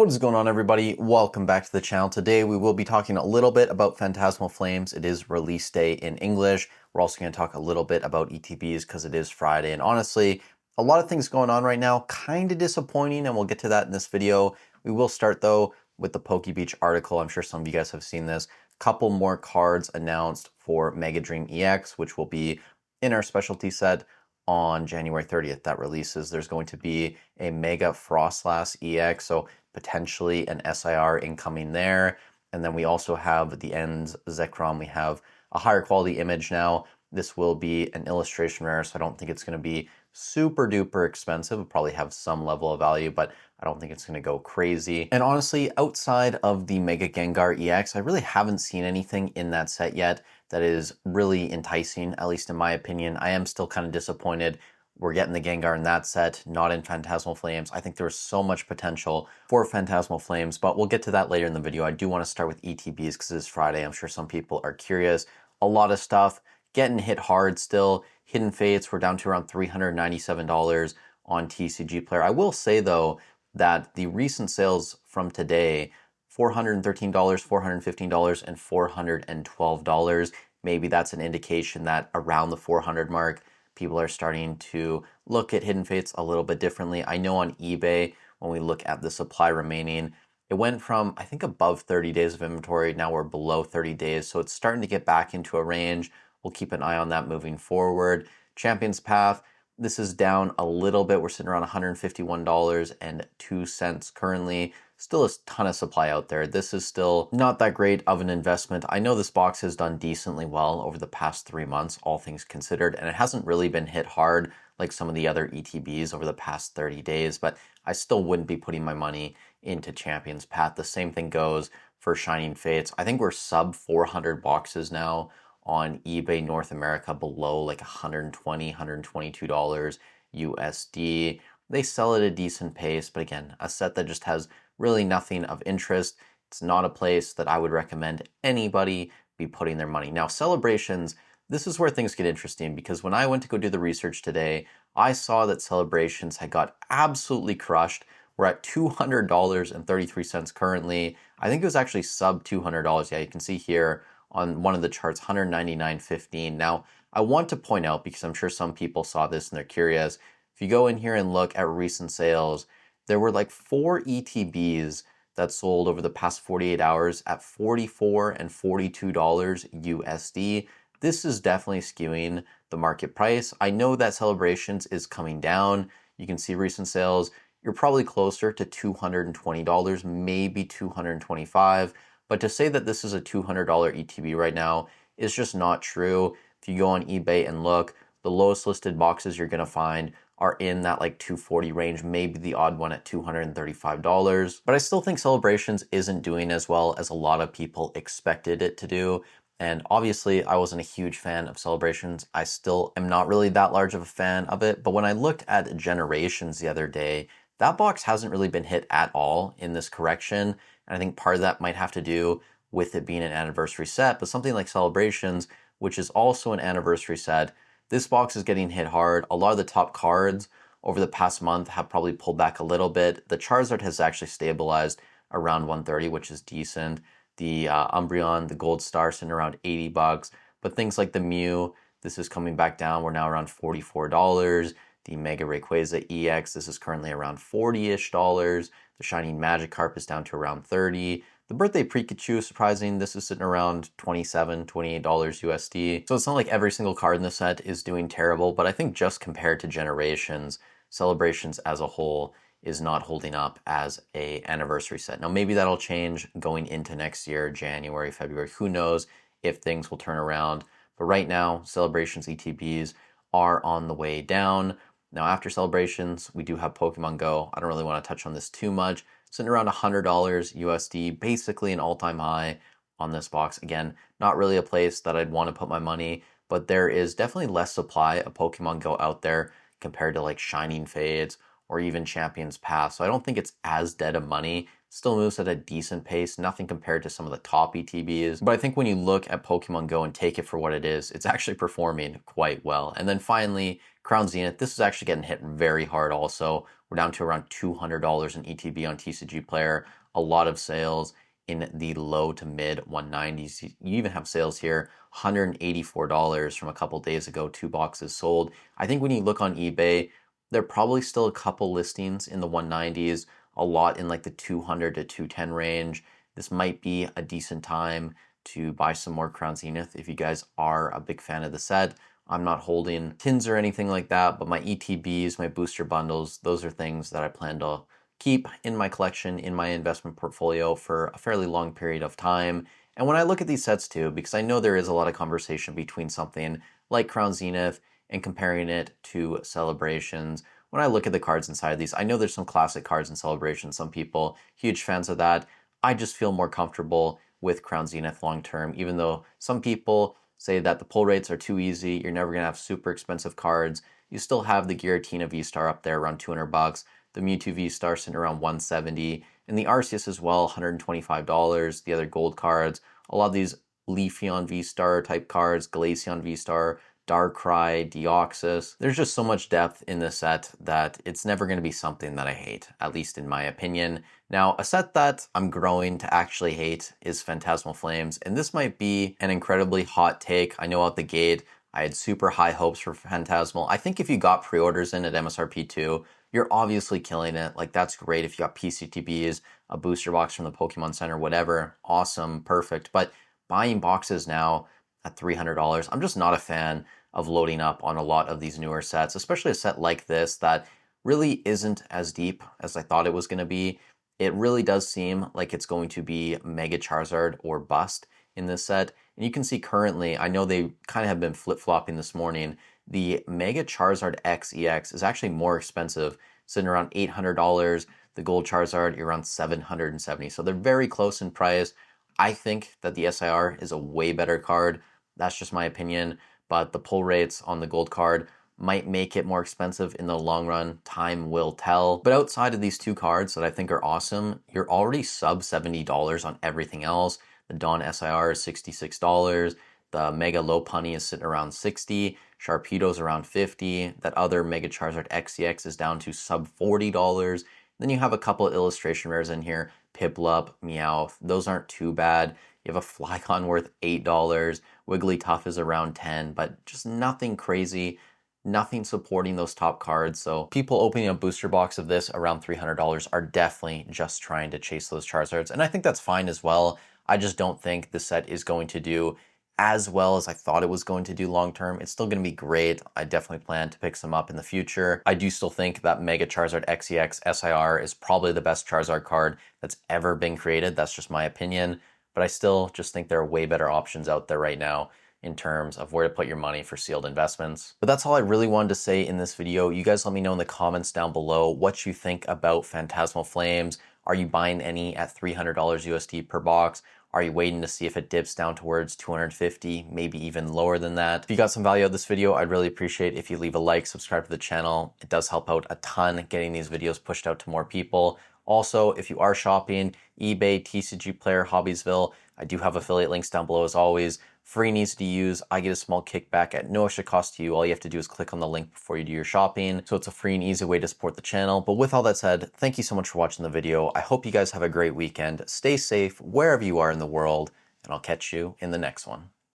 What is going on, everybody? Welcome back to the channel. Today we will be talking a little bit about Fantasmal Flames. It is release day in English. We're also going to talk a little bit about ETBs because it is Friday. And honestly, a lot of things going on right now, kind of disappointing, and we'll get to that in this video. We will start though with the PokeBeach article. I'm sure some of you guys have seen this. A couple more cards announced for Mega Dream EX, which will be in our specialty set on January 30th. That releases. There's going to be a Mega Frostlass EX. So potentially an SIR incoming there. And then we also have the ends Zekrom. We have a higher quality image now. This will be an illustration rare, so I don't think it's going to be super duper expensive. It'll probably have some level of value, but I don't think it's going to go crazy. And honestly, outside of the Mega Gengar EX, I really haven't seen anything in that set yet that is really enticing, at least in my opinion. I am still kind of disappointed we're getting the Gengar in that set, not in Fantasmal Flames. I think there's so much potential for Fantasmal Flames, but we'll get to that later in the video. I do want to start with ETBs because it's Friday. I'm sure some people are curious. A lot of stuff getting hit hard still. Hidden Fates, we're down to around $397 on TCG Player. I will say though that the recent sales from today, $413, $415, and $412. Maybe that's an indication that around the 400 mark, people are starting to look at Hidden Fates a little bit differently. I know on eBay, when we look at the supply remaining, it went from, I think, above 30 days of inventory. Now we're below 30 days. So it's starting to get back into a range. We'll keep an eye on that moving forward. Champions Path, this is down a little bit. We're sitting around $151.02 currently. Still a ton of supply out there. This is still not that great of an investment. I know this box has done decently well over the past 3 months, all things considered, and it hasn't really been hit hard like some of the other ETBs over the past 30 days, but I still wouldn't be putting my money into Champions Path. The same thing goes for Shining Fates. I think we're sub 400 boxes now on eBay North America, below like $120, $122 USD. They sell at a decent pace, but again, a set that just has really nothing of interest. It's not a place that I would recommend anybody be putting their money. Now, Celebrations, this is where things get interesting because when I went to go do the research today, I saw that Celebrations had got absolutely crushed. We're at $200.33 currently. I think it was actually sub $200. Yeah, you can see here on one of the charts, $199.15. Now, I want to point out, because I'm sure some people saw this and they're curious, if you go in here and look at recent sales, there were like 4 ETBs that sold over the past 48 hours at $44 and $42 USD. This is definitely skewing the market price. I know that Celebrations is coming down. You can see recent sales. You're probably closer to $220, maybe $225. But to say that this is a $200 ETB right now is just not true. If you go on eBay and look, the lowest listed boxes you're going to find are in that like 240 range, maybe the odd one at $235. But I still think Celebrations isn't doing as well as a lot of people expected it to do. And obviously, I wasn't a huge fan of Celebrations. I still am not really that large of a fan of it. But when I looked at Generations the other day, that box hasn't really been hit at all in this correction. And I think part of that might have to do with it being an anniversary set. But something like Celebrations, which is also an anniversary set, this box is getting hit hard. A lot of the top cards over the past month have probably pulled back a little bit. The Charizard has actually stabilized around 130, which is decent. The Umbreon, the Gold Star, sitting around 80 bucks. But things like the Mew, this is coming back down. We're now around $44. The Mega Rayquaza EX, this is currently around $40-ish. The Shining Magikarp is down to around 30. The Birthday Pikachu, surprising, this is sitting around $27, $28 USD. So it's not like every single card in the set is doing terrible, but I think just compared to Generations, Celebrations as a whole is not holding up as a anniversary set. Now maybe that'll change going into next year, January, February, who knows if things will turn around. But right now, Celebrations ETBs are on the way down. Now after Celebrations, we do have Pokemon Go. I don't really want to touch on this too much. Sitting around $100 USD, basically an all-time high on this box. Again, not really a place that I'd want to put my money, but there is definitely less supply of Pokemon Go out there compared to like Shining Fates or even Champions Path. So I don't think it's as dead of money. Still moves at a decent pace, nothing compared to some of the top ETBs. But I think when you look at Pokemon Go and take it for what it is, it's actually performing quite well. And then finally, Crown Zenith, this is actually getting hit very hard also. We're down to around $200 in ETB on TCG Player. A lot of sales in the low to mid 190s. You even have sales here, $184 from a couple days ago, 2 boxes sold. I think when you look on eBay, there are probably still a couple listings in the 190s, a lot in like the 200 to 210 range. This might be a decent time to buy some more Crown Zenith if you guys are a big fan of the set. I'm not holding tins or anything like that, but my ETBs, my booster bundles, those are things that I plan to keep in my collection, in my investment portfolio for a fairly long period of time. And when I look at these sets too, because I know there is a lot of conversation between something like Crown Zenith and comparing it to Celebrations. When I look at the cards inside of these, I know there's some classic cards in Celebrations. Some people, huge fans of that. I just feel more comfortable with Crown Zenith long term, even though some people say that the pull rates are too easy, you're never going to have super expensive cards. You still have the Giratina V-Star up there around $200, the Mewtwo V-Star sitting around $170, and the Arceus as well, $125. The other gold cards, a lot of these Leafeon V-Star type cards, Glaceon V-Star, Darkrai, Deoxys. There's just so much depth in this set that it's never going to be something that I hate, at least in my opinion. Now, a set that I'm growing to actually hate is Fantasmal Flames, and this might be an incredibly hot take. I know out the gate, I had super high hopes for Fantasmal. I think if you got pre-orders in at MSRP 2, you're obviously killing it. Like, that's great. If you got PCTBs, a booster box from the Pokemon Center, whatever, awesome, perfect. But buying boxes now at $300, I'm just not a fan of loading up on a lot of these newer sets, especially a set like this that really isn't as deep as I thought it was going to be. It really does seem like it's going to be Mega Charizard or bust in this set. And you can see currently, I know they kind of have been flip-flopping this morning, the Mega Charizard X EX is actually more expensive, sitting around $800. The Gold Charizard, you're around $770. So they're very close in price. I think that the SIR is a way better card. That's just my opinion. But the pull rates on the gold card might make it more expensive in the long run. Time will tell. But outside of these two cards that I think are awesome, you're already sub $70 on everything else. The Dawn SIR is $66. The Mega Lopunny is sitting around $60. Sharpedo's around $50. That other Mega Charizard XCX is down to sub $40. Then you have a couple of illustration rares in here. Piplup, Meowth, those aren't too bad. You have a Flygon worth $8. Wigglytuff is around $10, but just nothing crazy, nothing supporting those top cards. So people opening a booster box of this around $300 are definitely just trying to chase those Charizards. And I think that's fine as well. I just don't think the set is going to do as well as I thought it was going to do long term. It's still going to be great. I definitely plan to pick some up in the future. I do still think that Mega Charizard XEX SIR is probably the best Charizard card that's ever been created. That's just my opinion. But I still just think there are way better options out there right now in terms of where to put your money for sealed investments. But that's all I really wanted to say in this video. You guys let me know in the comments down below what you think about Fantasmal Flames. Are you buying any at $300 USD per box? Are you waiting to see if it dips down towards 250, maybe even lower than that? If you got some value out of this video, I'd really appreciate if you leave a like, subscribe to the channel. It does help out a ton getting these videos pushed out to more people. Also, if you are shopping, eBay, TCG Player, Hobbiesville, I do have affiliate links down below as always. Free and easy to use. I get a small kickback at no extra cost to you. All you have to do is click on the link before you do your shopping. So it's a free and easy way to support the channel. But with all that said, thank you so much for watching the video. I hope you guys have a great weekend. Stay safe wherever you are in the world, and I'll catch you in the next one.